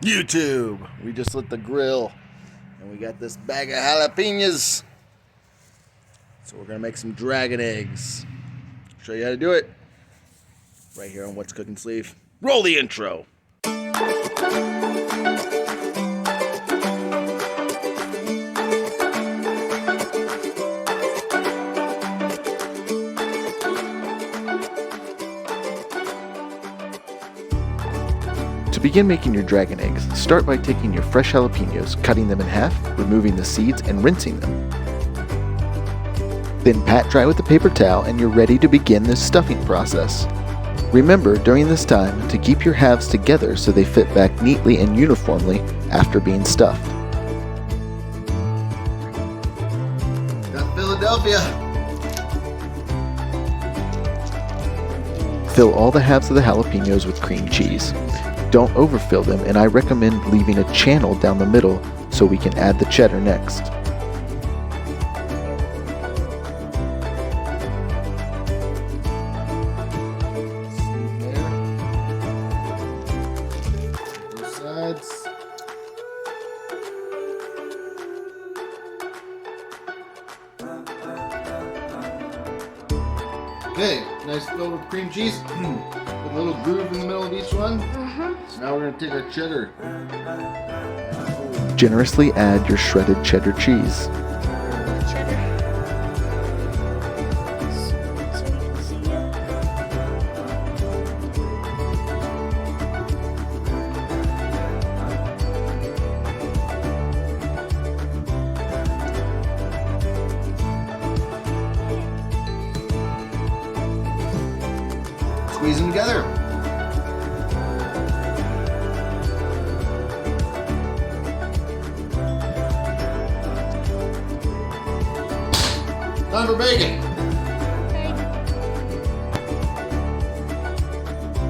YouTube, we just lit the grill and we got this bag of jalapenos. So we're gonna make some dragon eggs. Show you how to do it right here on What's Cooking Sleeve. Roll the intro. To begin making your dragon eggs, start by taking your fresh jalapenos, cutting them in half, removing the seeds, and rinsing them. Then pat dry with a paper towel and you're ready to begin the stuffing process. Remember during this time to keep your halves together so they fit back neatly and uniformly after being stuffed. Got Philadelphia. Fill all the halves of the jalapenos with cream cheese. Don't overfill them, and I recommend leaving a channel down the middle so we can add the cheddar next. Both sides. Okay, nice filled with cream cheese. Put a little groove in the middle of each one. So now we're going to take our cheddar. Generously add your shredded cheddar cheese. Squeeze them together. Time for bacon.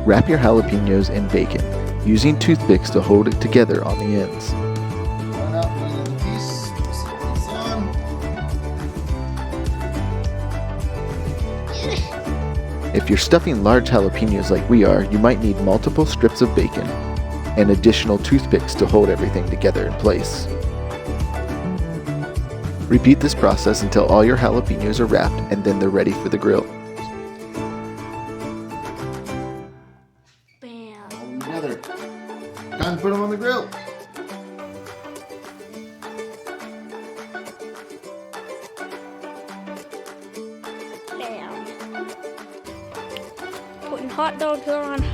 Wrap your jalapenos in bacon, using toothpicks to hold it together on the ends. Run out one little piece. Set this on. If you're stuffing large jalapenos like we are, you might need multiple strips of bacon and additional toothpicks to hold everything together in place. Repeat this process until all your jalapenos are wrapped and then they're ready for the grill. All them together. Time to put them on the grill. Bam. Putting hot dogs on.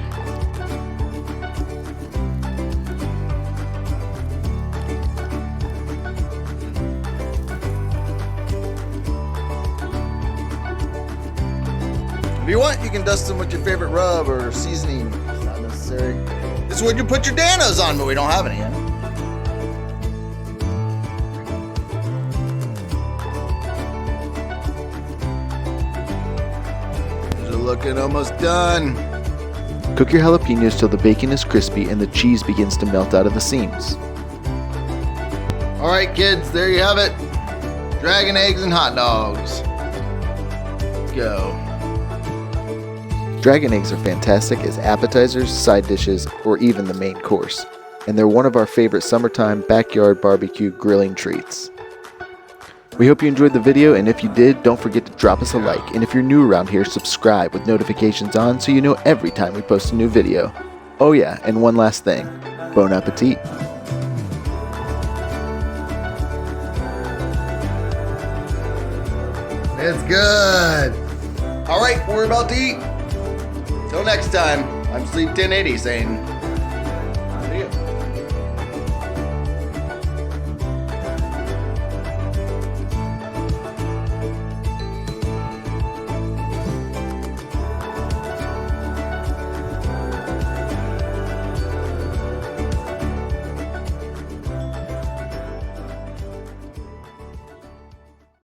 If you want, you can dust them with your favorite rub or seasoning. It's not necessary. This is what you put your Danos on, but we don't have any yet. These are looking almost done. Cook your jalapenos till the bacon is crispy and the cheese begins to melt out of the seams. All right, kids, there you have it. Dragon eggs and hot dogs. Go. Dragon eggs are fantastic as appetizers, side dishes, or even the main course. And they're one of our favorite summertime backyard barbecue grilling treats. We hope you enjoyed the video, and if you did, don't forget to drop us a like. And if you're new around here, subscribe with notifications on so you know every time we post a new video. Oh yeah, and one last thing. Bon appetit. It's good. All right, we're about to eat. Till next time, I'm Sleep 1080 saying